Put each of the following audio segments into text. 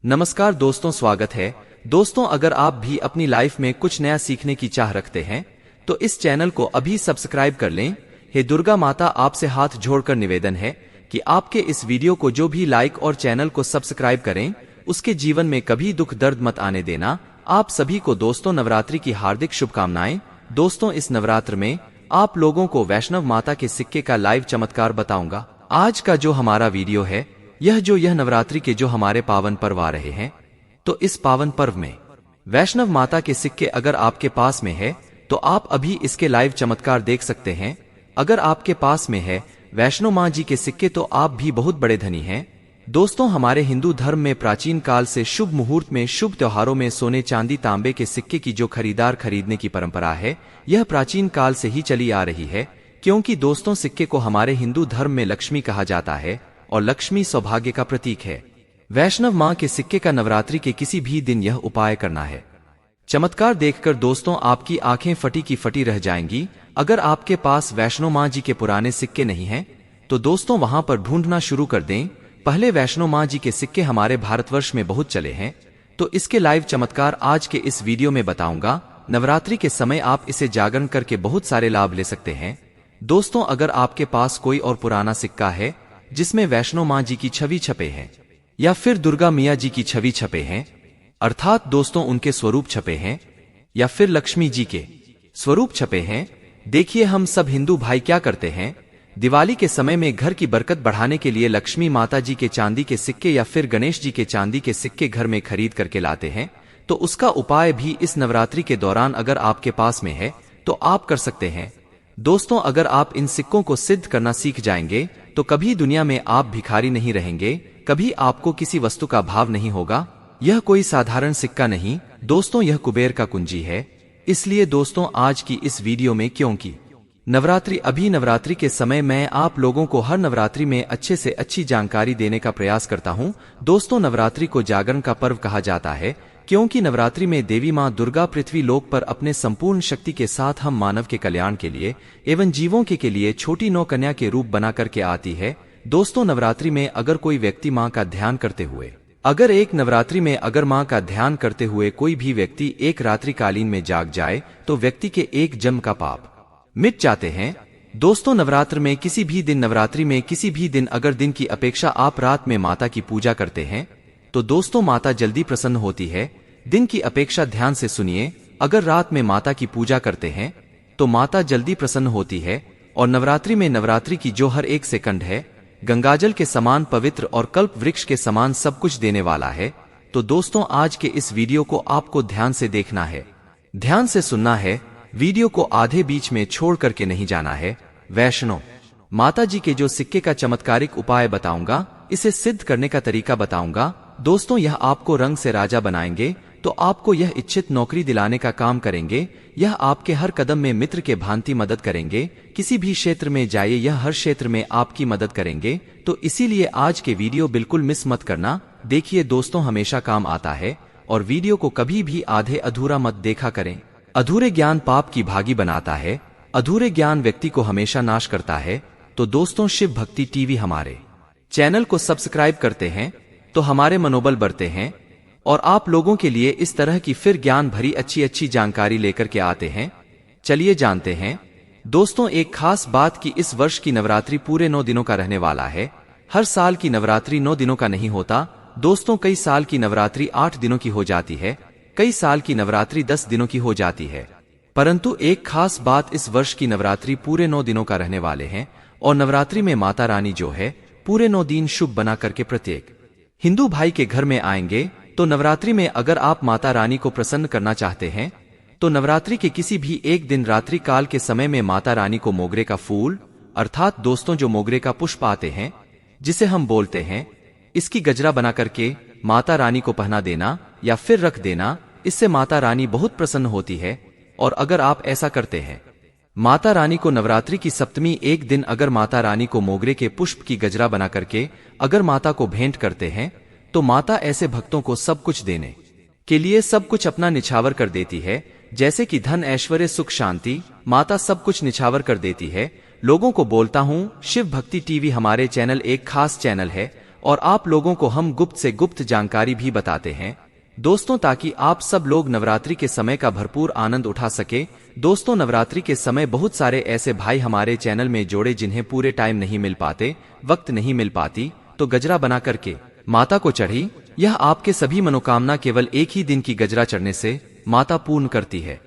नमस्कार दोस्तों, स्वागत है। दोस्तों, अगर आप भी अपनी लाइफ में कुछ नया सीखने की चाह रखते हैं तो इस चैनल को अभी सब्सक्राइब कर लें। हे दुर्गा माता, आपसे हाथ जोड़कर निवेदन है कि आपके इस वीडियो को जो भी लाइक और चैनल को सब्सक्राइब करें, उसके जीवन में कभी दुख दर्द मत आने देना। आप सभी को दोस्तों नवरात्रि की हार्दिक शुभकामनाएं। दोस्तों, इस नवरात्र में आप लोगों को वैष्णव माता के सिक्के का लाइव चमत्कार बताऊंगा। आज का जो हमारा वीडियो है, यह नवरात्रि के जो हमारे पावन पर्व आ रहे हैं, तो इस पावन पर्व में वैष्णव माता के सिक्के अगर आपके पास में है तो आप अभी इसके लाइव चमत्कार देख सकते हैं। अगर आपके पास में है वैष्णो माँ जी के सिक्के तो आप भी बहुत बड़े धनी हैं। दोस्तों, हमारे हिंदू धर्म में प्राचीन काल से शुभ मुहूर्त में, शुभ त्योहारों में सोने चांदी तांबे के सिक्के की जो खरीदने की परंपरा है, यह प्राचीन काल से ही चली आ रही है। क्योंकि दोस्तों, सिक्के को हमारे हिंदू धर्म में लक्ष्मी कहा जाता है और लक्ष्मी सौभाग्य का प्रतीक है। वैष्णव माँ के सिक्के का नवरात्रि के किसी भी दिन यह उपाय करना है। चमत्कार देखकर दोस्तों आपकी आंखें फटी की फटी रह जाएंगी। अगर आपके पास वैष्णो माँ जी के पुराने सिक्के नहीं हैं तो दोस्तों वहां पर ढूंढना शुरू कर दें। पहले वैष्णो माँ जी के सिक्के हमारे भारतवर्ष में बहुत चले हैं, तो इसके लाइव चमत्कार आज के इस वीडियो में बताऊंगा। नवरात्रि के समय आप इसे जागरण करके बहुत सारे लाभ ले सकते हैं। दोस्तों, अगर आपके पास कोई और पुराना सिक्का है जिसमें वैष्णो माँ जी की छवि छपे हैं या फिर दुर्गा मिया जी की छवि छपे हैं, अर्थात दोस्तों उनके स्वरूप छपे हैं, या फिर लक्ष्मी जी के स्वरूप छपे हैं। देखिए, हम सब हिंदू भाई क्या करते हैं, दिवाली के समय में घर की बरकत बढ़ाने के लिए लक्ष्मी माता जी के चांदी के सिक्के या फिर गणेश जी के चांदी के सिक्के घर में खरीद करके लाते हैं। तो उसका उपाय भी इस नवरात्रि के दौरान अगर आपके पास में है तो आप कर सकते हैं। दोस्तों, अगर आप इन सिक्कों को सिद्ध करना सीख जाएंगे तो कभी दुनिया में आप भिखारी नहीं रहेंगे, कभी आपको किसी वस्तु का भाव नहीं होगा। यह कोई साधारण सिक्का नहीं दोस्तों, यह कुबेर का कुंजी है। इसलिए दोस्तों, आज की इस वीडियो में, क्योंकि नवरात्रि के समय मैं आप लोगों को हर नवरात्रि में अच्छे से अच्छी जानकारी देने का प्रयास करता हूं। दोस्तों, नवरात्रि को जागरण का पर्व कहा जाता है क्योंकि नवरात्रि में देवी मां दुर्गा पृथ्वी लोक पर अपने संपूर्ण शक्ति के साथ हम मानव के कल्याण के लिए एवं जीवों के लिए छोटी नौ कन्या के रूप बना करके आती है। दोस्तों, नवरात्रि में अगर कोई व्यक्ति मां का ध्यान करते हुए अगर मां का ध्यान करते हुए कोई भी व्यक्ति एक रात्रि कालीन में जाग जाए तो व्यक्ति के एक जन्म का पाप मिट जाते हैं। दोस्तों, नवरात्रि में किसी भी दिन अगर दिन की अपेक्षा आप रात में माता की पूजा करते हैं तो दोस्तों माता जल्दी प्रसन्न होती है। दिन की अपेक्षा ध्यान से सुनिए, अगर रात में माता की पूजा करते हैं तो माता जल्दी प्रसन्न होती है। और नवरात्रि की जो हर एक सेकंड है गंगाजल के समान पवित्र और कल्प वृक्ष के समान सब कुछ देने वाला है। तो दोस्तों, आज के इस वीडियो को आपको ध्यान से देखना है, ध्यान से सुनना है, वीडियो को आधे बीच में छोड़ करके नहीं जाना है। वैष्णो माता जी के जो सिक्के का चमत्कारिक उपाय बताऊंगा, इसे सिद्ध करने का तरीका बताऊंगा। दोस्तों, यह आपको रंग से राजा बनाएंगे, तो आपको यह इच्छित नौकरी दिलाने का काम करेंगे। यह आपके हर कदम में मित्र के भांति मदद करेंगे। किसी भी क्षेत्र में जाइए, यह हर क्षेत्र में आपकी मदद करेंगे। तो इसीलिए आज के वीडियो बिल्कुल मिस मत करना। देखिए दोस्तों, हमेशा काम आता है और वीडियो को कभी भी आधे अधूरा मत देखा करें। अधूरे ज्ञान पाप की भागी बनाता है, अधूरे ज्ञान व्यक्ति को हमेशा नाश करता है। तो दोस्तों, शिव भक्ति टीवी हमारे चैनल को सब्सक्राइब करते हैं तो हमारे मनोबल बढ़ते हैं और आप लोगों के लिए इस तरह की फिर ज्ञान भरी अच्छी जानकारी लेकर के आते हैं। चलिए जानते हैं। दोस्तों, एक खास बात कि इस वर्ष की नवरात्रि पूरे 9 दिनों का रहने वाला है। हर साल की नवरात्रि 9 दिनों का नहीं होता दोस्तों, कई साल की नवरात्रि 8 दिनों की हो जाती है, कई साल की नवरात्रि 10 दिनों की हो जाती है। परंतु एक खास बात, इस वर्ष की नवरात्रि पूरे 9 दिनों का रहने वाले हैं और नवरात्रि में माता रानी जो है पूरे 9 दिन शुभ बना करके प्रत्येक हिंदू भाई के घर में आएंगे। तो नवरात्रि में अगर आप माता रानी को प्रसन्न करना चाहते हैं तो नवरात्रि के किसी भी एक दिन रात्रि काल के समय में माता रानी को मोगरे का फूल, अर्थात दोस्तों जो मोगरे का पुष्प आते हैं जिसे हम बोलते हैं, इसकी गजरा बना करके माता रानी को पहना देना या फिर रख देना। इससे माता रानी बहुत प्रसन्न होती है। और अगर आप ऐसा करते हैं, माता रानी को नवरात्रि की सप्तमी एक दिन अगर माता रानी को मोगरे के पुष्प की गजरा बना करके अगर माता को भेंट करते हैं तो माता ऐसे भक्तों को सब कुछ देने के लिए सब कुछ अपना निछावर कर देती है, जैसे कि धन, ऐश्वर्य, सुख, शांति। माता सब कुछ निछावर कर देती है। लोगों को बोलता हूँ, शिव भक्ति टीवी हमारे चैनल एक खास चैनल है और आप लोगों को हम गुप्त से गुप्त जानकारी भी बताते हैं दोस्तों, ताकि आप सब लोग नवरात्रि के समय का भरपूर आनंद उठा सके। दोस्तों, नवरात्रि के समय बहुत सारे ऐसे भाई हमारे चैनल में जोड़े जिन्हें पूरे टाइम नहीं मिल पाते, वक्त नहीं मिल पाती, तो गजरा बना करके माता को चढ़ी। यह आपके सभी मनोकामना केवल एक ही दिन की गजरा चढ़ने से माता पूर्ण करती है।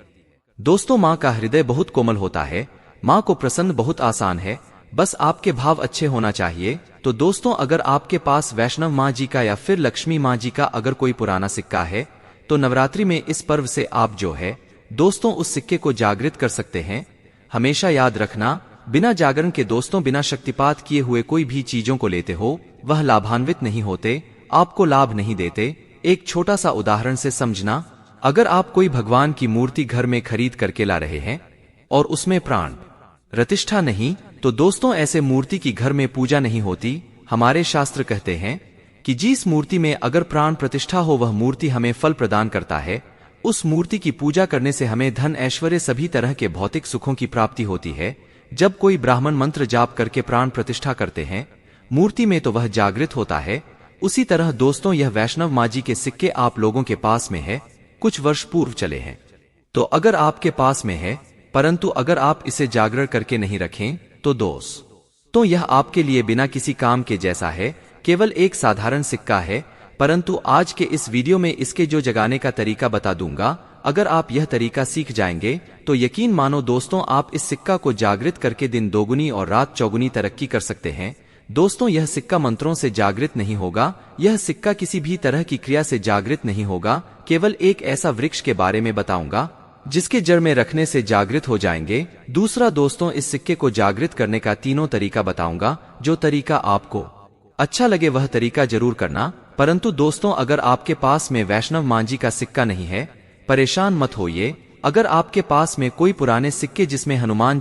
दोस्तों, माँ का हृदय बहुत कोमल होता है, माँ को प्रसन्न बहुत आसान है, बस आपके भाव अच्छे होना चाहिए। तो दोस्तों, अगर आपके पास वैष्णव माँ जी का या फिर लक्ष्मी माँ जी का अगर कोई पुराना सिक्का है, तो नवरात्रि में इस पर्व से आप जो है दोस्तों उस सिक्के को जागृत कर सकते हैं। हमेशा याद रखना, बिना जागरण के दोस्तों, बिना शक्तिपात किए हुए कोई भी चीजों को लेते हो, वह लाभान्वित नहीं होते, आपको लाभ नहीं देते। एक छोटा सा उदाहरण से समझना, अगर आप कोई भगवान की मूर्ति घर में खरीद करके ला रहे हैं और उसमें प्राण प्रतिष्ठा नहीं, तो दोस्तों ऐसे मूर्ति की घर में पूजा नहीं होती। हमारे शास्त्र कहते हैं कि जिस मूर्ति में अगर प्राण प्रतिष्ठा हो वह मूर्ति हमें फल प्रदान करता है। उस मूर्ति की पूजा करने से हमें धन, ऐश्वर्य, सभी तरह के भौतिक सुखों की प्राप्ति होती है। जब कोई ब्राह्मण मंत्र जाप करके प्राण प्रतिष्ठा करते हैं मूर्ति में, तो वह जागृत होता है। उसी तरह दोस्तों, यह वैष्णव माँ जी के सिक्के आप लोगों के पास में है, कुछ वर्ष पूर्व चले हैं, तो अगर आपके पास में है, परंतु अगर आप इसे जागरण करके नहीं रखें, तो दोस्तों यह आपके लिए बिना किसी काम के जैसा है, केवल एक साधारण सिक्का है। परंतु आज के इस वीडियो में इसके जो जगाने का तरीका बता दूंगा। अगर आप यह तरीका सीख जाएंगे तो यकीन मानो दोस्तों, आप इस सिक्का को जागृत करके दिन दोगुनी और रात चौगुनी तरक्की कर सकते हैं। दोस्तों, यह सिक्का मंत्रों से जागृत नहीं होगा, यह सिक्का किसी भी तरह की क्रिया से जागृत नहीं होगा। केवल एक ऐसा वृक्ष के बारे में बताऊंगा जिसके जड़ में रखने से जागृत हो जाएंगे। दूसरा दोस्तों, इस सिक्के को जागृत करने का तीनों तरीका बताऊंगा। जो तरीका आपको अच्छा लगे वह तरीका जरूर करना। परंतु दोस्तों, अगर आपके पास में वैष्णव माँ जी का सिक्का नहीं है, परेशान मत होइए। अगर आपके पास में कोई पुराने सिक्के जिसमें हनुमान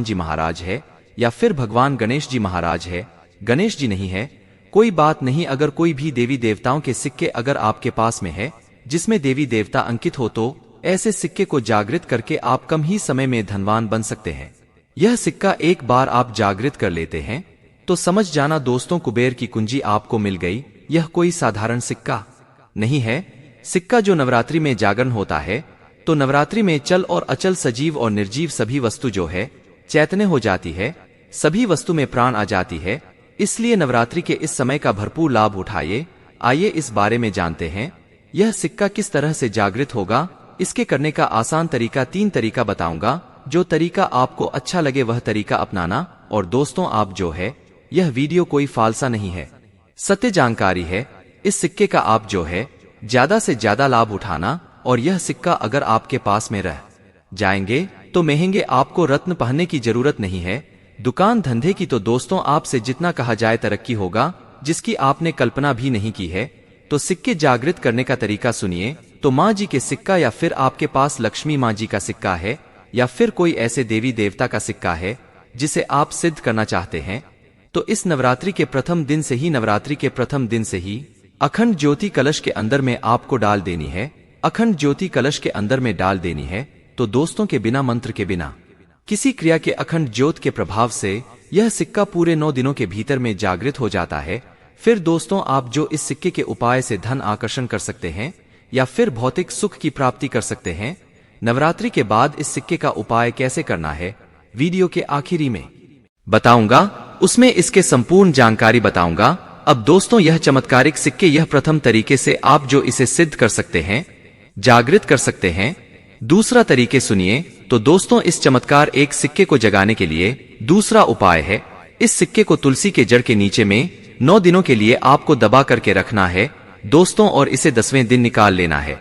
जी महाराज है, या फिर भगवान गणेश जी महाराज है, गणेश जी नहीं है, कोई बात नहीं। अगर कोई भी देवी देवताओं के सिक्के अगर आपके पास में है जिसमें देवी देवता अंकित हो, तो ऐसे सिक्के को जागृत करके आप कम ही समय में धनवान बन सकते हैं। यह सिक्का एक बार आप जागृत कर लेते हैं तो समझ जाना दोस्तों, कुबेर की कुंजी आपको मिल गई। यह कोई साधारण सिक्का नहीं है। सिक्का जो नवरात्रि में जागरण होता है, तो नवरात्रि में चल और अचल, सजीव और निर्जीव सभी वस्तु जो है चैतन्य हो जाती है, सभी वस्तु में प्राण आ जाती है। इसलिए नवरात्रि के इस समय का भरपूर लाभ उठाइए। आइए इस बारे में जानते हैं, यह सिक्का किस तरह से जागृत होगा। इसके करने का आसान तरीका, 3 तरीका बताऊंगा। जो तरीका आपको अच्छा लगे वह तरीका अपनाना। और दोस्तों, आप जो है यह वीडियो कोई फालसा नहीं है, सत्य जानकारी है। इस सिक्के का आप जो है ज्यादा से ज्यादा लाभ उठाना। और यह सिक्का अगर आपके पास में रह जाएंगे तो महंगे आपको रत्न पहनने की जरूरत नहीं है, दुकान धंधे की। तो दोस्तों, आपसे जितना कहा जाए तरक्की होगा, जिसकी आपने कल्पना भी नहीं की है। तो सिक्के जागृत करने का तरीका सुनिए। तो माँ जी के सिक्का, या फिर आपके पास लक्ष्मी माँ जी का सिक्का है, या फिर कोई ऐसे देवी देवता का सिक्का है जिसे आप सिद्ध करना चाहते हैं, तो इस नवरात्रि के प्रथम दिन से ही अखंड ज्योति कलश के अंदर में आपको डाल देनी है। अखंड ज्योति कलश के अंदर में डाल देनी है। तो दोस्तों, के बिना मंत्र के, बिना किसी क्रिया के, अखंड ज्योत के प्रभाव से यह सिक्का पूरे 9 दिनों के भीतर में जागृत हो जाता है। फिर दोस्तों, आप जो इस सिक्के के उपाय से धन आकर्षण कर सकते हैं, या फिर भौतिक सुख की प्राप्ति कर सकते हैं। नवरात्रि के बाद इस सिक्के का उपाय कैसे करना है वीडियो के आखिरी में बताऊंगा, उसमें इसके संपूर्ण जानकारी बताऊंगा। अब दोस्तों, यह चमत्कारिक सिक्के, यह प्रथम तरीके से आप जो इसे सिद्ध कर सकते हैं, जागृत कर सकते हैं। दूसरा तरीके सुनिए। तो दोस्तों, इस चमत्कार एक सिक्के को जगाने के लिए दूसरा उपाय है, इस सिक्के को तुलसी के जड़ के नीचे में 9 दिनों के लिए आपको दबा करके रखना है दोस्तों, और इसे 10वें दिन निकाल लेना है।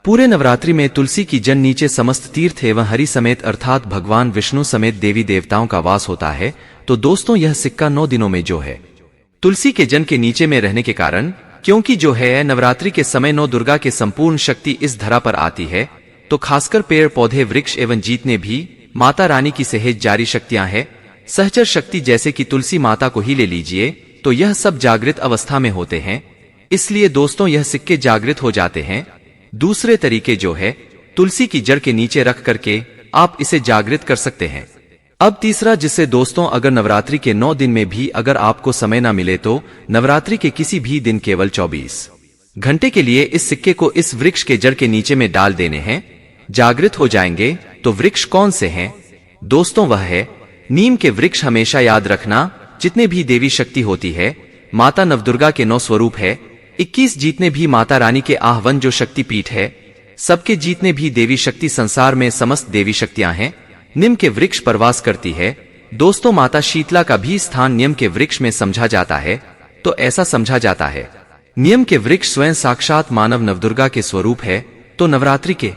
पूरे नवरात्रि में तुलसी की जड़ नीचे समस्त तीर्थ एवं हरि समेत अर्थात भगवान विष्णु समेत देवी देवताओं का वास होता है। तो दोस्तों, यह सिक्का 9 दिनों में जो है तुलसी के जन के नीचे में रहने के कारण, क्योंकि जो है नवरात्रि के समय 9 दुर्गा के संपूर्ण शक्ति इस धरा पर आती है, तो खासकर पेड़ पौधे, वृक्ष एवं जितने भी माता रानी की सहेज जारी शक्तियां हैं, सहचर शक्ति, जैसे कि तुलसी माता को ही ले लीजिए, तो यह सब जागृत अवस्था में होते हैं। इसलिए दोस्तों, यह सिक्के जागृत हो जाते हैं। दूसरे तरीके जो है, तुलसी की जड़ के नीचे रख करके आप इसे जागृत कर सकते हैं। अब तीसरा, जिससे दोस्तों अगर नवरात्रि के 9 दिन में भी अगर आपको समय ना मिले तो नवरात्रि के किसी भी दिन केवल 24 घंटे के लिए इस सिक्के को इस वृक्ष के जड़ के नीचे में डाल देने हैं, जागृत हो जाएंगे। तो वृक्ष कौन से हैं दोस्तों? वह है नीम के वृक्ष। हमेशा याद रखना, जितने भी देवी शक्ति होती है, माता नवदुर्गा के 9 स्वरूप है। 21 जितने भी माता रानी के आह्वान जो शक्तिपीठ है, सबके जितने भी देवी शक्ति संसार में समस्त देवी शक्तियां हैं, नीम के वृक्ष पर वास करती है। दोस्तों माता शीतला का भी स्थान नीम के वृक्ष में समझा जाता है। तो ऐसा समझा जाता है नीम के वृक्ष स्वयं साक्षात मानव नवदुर्गा के स्वरूप है। तो नवरात्रि के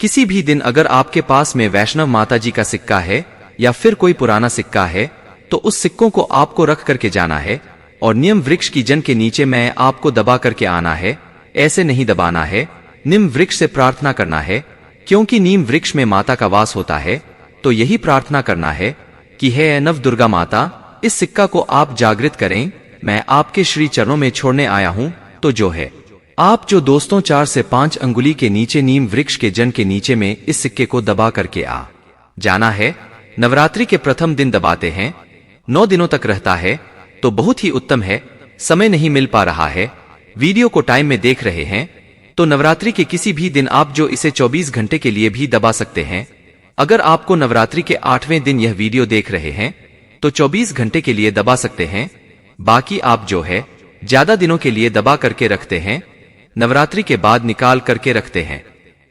किसी भी दिन अगर आपके पास में वैष्णव माता जी का सिक्का है या फिर कोई पुराना सिक्का है, तो उस सिक्कों को आपको रख करके जाना है और नीम वृक्ष की जन के नीचे में आपको दबा करके आना है। ऐसे नहीं दबाना है, नीम वृक्ष से प्रार्थना करना है, क्योंकि नीम वृक्ष में माता का वास होता है। तो यही प्रार्थना करना है कि हे नव दुर्गा माता, इस सिक्का को आप जागृत करें, मैं आपके श्री चरणों में छोड़ने आया हूं। तो जो है आप जो दोस्तों 4 से 5 अंगुली के नीचे नीम वृक्ष के जन के नीचे में इस सिक्के को दबा करके आ जाना है। नवरात्रि के प्रथम दिन दबाते हैं, 9 दिनों तक रहता है। तो बहुत ही उत्तम है। समय नहीं मिल पा रहा है, वीडियो को टाइम में देख रहे हैं, तो नवरात्रि के किसी भी दिन आप जो इसे 24 घंटे के लिए भी दबा सकते हैं। अगर आपको नवरात्रि के 8वें दिन यह वीडियो देख रहे हैं तो 24 घंटे के लिए दबा सकते हैं। बाकी आप जो है ज्यादा दिनों के लिए दबा करके रखते हैं, नवरात्रि के बाद निकाल करके रखते हैं,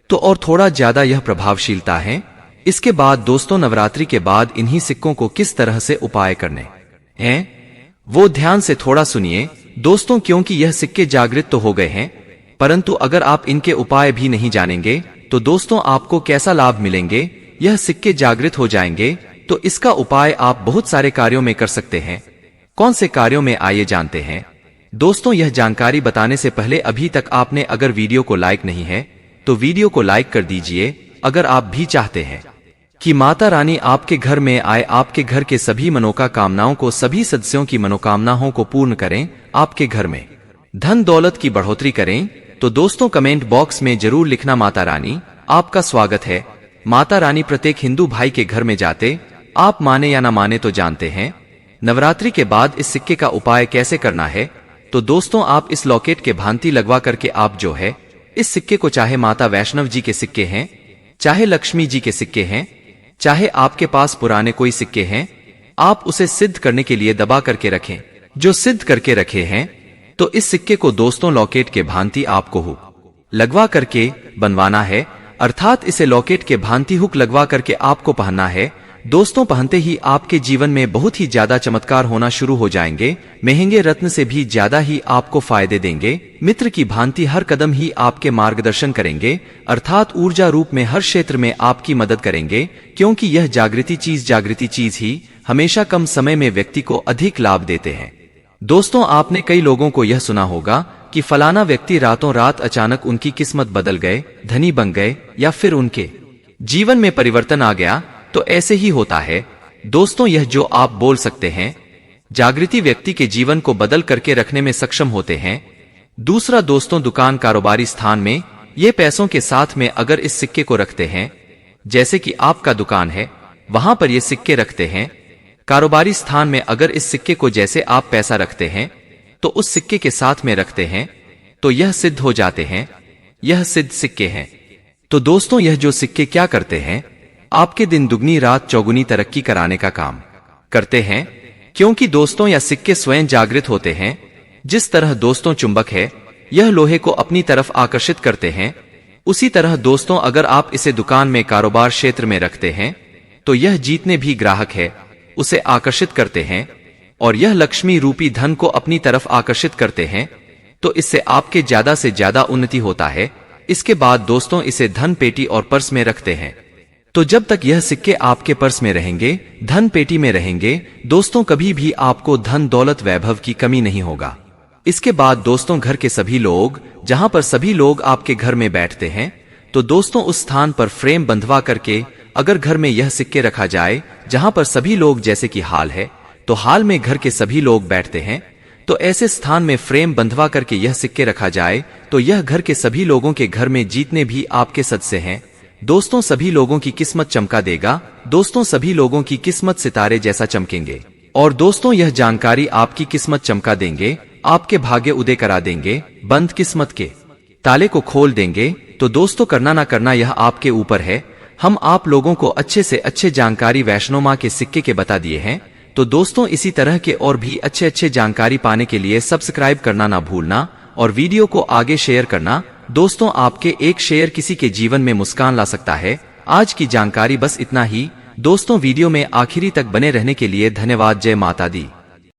तो और थोड़ा ज्यादा यह प्रभावशीलता है। इसके बाद दोस्तों नवरात्रि के बाद इन्हीं सिक्कों को किस तरह से उपाय करने हैं वो ध्यान से थोड़ा सुनिए दोस्तों, क्योंकि यह सिक्के जागृत तो हो गए हैं, परंतु अगर आप इनके उपाय भी नहीं जानेंगे तो दोस्तों आपको कैसा लाभ मिलेंगे। यह सिक्के जागृत हो जाएंगे तो इसका उपाय आप बहुत सारे कार्यों में कर सकते हैं। कौन से कार्यों में आइए जानते हैं दोस्तों। यह जानकारी बताने से पहले अभी तक आपने अगर वीडियो को लाइक नहीं है तो वीडियो को लाइक कर दीजिए। अगर आप भी चाहते हैं कि माता रानी आपके घर में आए, आपके घर के सभी मनोकामनाओं को, सभी सदस्यों की मनोकामनाओं को पूर्ण करें, आपके घर में धन दौलत की बढ़ोतरी करें, तो दोस्तों कमेंट बॉक्स में जरूर लिखना माता रानी आपका स्वागत है। माता रानी प्रत्येक हिंदू भाई के घर में जाते, आप माने या ना माने तो जानते हैं। नवरात्रि के बाद इस सिक्के का उपाय कैसे करना है, तो दोस्तों आप इस लॉकेट के भांति लगवा करके आप जो है इस सिक्के को, चाहे माता वैष्णव जी के सिक्के हैं, चाहे लक्ष्मी जी के सिक्के हैं, चाहे आपके पास पुराने कोई सिक्के हैं, आप उसे सिद्ध करने के लिए दबा करके रखें। जो सिद्ध करके रखे हैं तो इस सिक्के को दोस्तों लॉकेट के भांति आपको हुक लगवा करके बनवाना है, अर्थात इसे लॉकेट के भांति हुक लगवा करके आपको पहनना है। दोस्तों पहनते ही आपके जीवन में बहुत ही ज्यादा चमत्कार होना शुरू हो जाएंगे, महंगे रत्न से भी ज्यादा ही आपको फायदे देंगे। मित्र की भांति हर कदम ही आपके मार्गदर्शन करेंगे, अर्थात ऊर्जा रूप में हर क्षेत्र में आपकी मदद करेंगे, क्योंकि यह जागृति चीज ही हमेशा कम समय में व्यक्ति को अधिक लाभ देते हैं। दोस्तों आपने कई लोगों को यह सुना होगा कि फलाना व्यक्ति रातों रात अचानक उनकी किस्मत बदल गए, धनी बन गए, या फिर उनके जीवन में परिवर्तन आ गया। तो ऐसे ही होता है दोस्तों, यह जो आप बोल सकते हैं जागृति व्यक्ति के जीवन को बदल करके रखने में सक्षम होते हैं। दूसरा दोस्तों, दुकान कारोबारी स्थान में ये पैसों के साथ में अगर इस सिक्के को रखते हैं, जैसे कि आपका दुकान है वहां पर ये सिक्के रखते हैं, कारोबारी स्थान में अगर इस सिक्के को जैसे आप पैसा रखते हैं तो उस सिक्के के साथ में रखते हैं, तो यह सिद्ध हो जाते हैं। यह सिद्ध सिक्के हैं। तो दोस्तों यह जो सिक्के क्या करते हैं, आपके दिन दुगनी रात चौगुनी तरक्की कराने का काम करते हैं, क्योंकि दोस्तों यह सिक्के स्वयं जागृत होते हैं। जिस तरह दोस्तों चुंबक है यह लोहे को अपनी तरफ आकर्षित करते हैं, उसी तरह दोस्तों अगर आप इसे दुकान में कारोबार क्षेत्र में रखते हैं तो यह जितने भी ग्राहक है उसे आकर्षित करते हैं, और यह लक्ष्मी रूपी धन को अपनी तरफ आकर्षित करते हैं। तो इससे आपके ज्यादा से ज्यादा उन्नति होता है। इसके बाद दोस्तों इसे धन पेटी और पर्स में रखते हैं। तो जब तक यह सिक्के आपके पर्स में रहेंगे, धन पेटी में रहेंगे, दोस्तों कभी भी आपको धन दौलत वैभव की कमी नहीं होगा। इसके बाद दोस्तों घर के सभी लोग, जहां पर सभी लोग आपके घर में बैठते हैं, तो दोस्तों उस स्थान पर फ्रेम बंधवा करके अगर घर में यह सिक्के रखा जाए जहां पर सभी लोग, जैसे कि हाल है तो हाल में घर के सभी लोग बैठते हैं, तो ऐसे स्थान में फ्रेम बंधवा करके यह सिक्के रखा जाए, तो यह घर के सभी लोगों के घर में जितने भी आपके सदस्य हैं दोस्तों सभी लोगों की किस्मत चमका देगा। दोस्तों सभी लोगों की किस्मत सितारे जैसा चमकेंगे। और दोस्तों यह जानकारी आपकी किस्मत चमका देंगे, आपके भाग्य उदय करा देंगे, बंद किस्मत के ताले को खोल देंगे। तो दोस्तों करना ना करना यह आपके ऊपर है। हम आप लोगों को अच्छे से अच्छे जानकारी वैष्णो माँ के सिक्के के बता दिए हैं। तो दोस्तों इसी तरह के और भी अच्छे अच्छे जानकारी पाने के लिए सब्सक्राइब करना ना भूलना और वीडियो को आगे शेयर करना। दोस्तों आपके एक शेयर किसी के जीवन में मुस्कान ला सकता है। आज की जानकारी बस इतना ही। दोस्तों वीडियो में आखिरी तक बने रहने के लिए धन्यवाद। जय माता दी।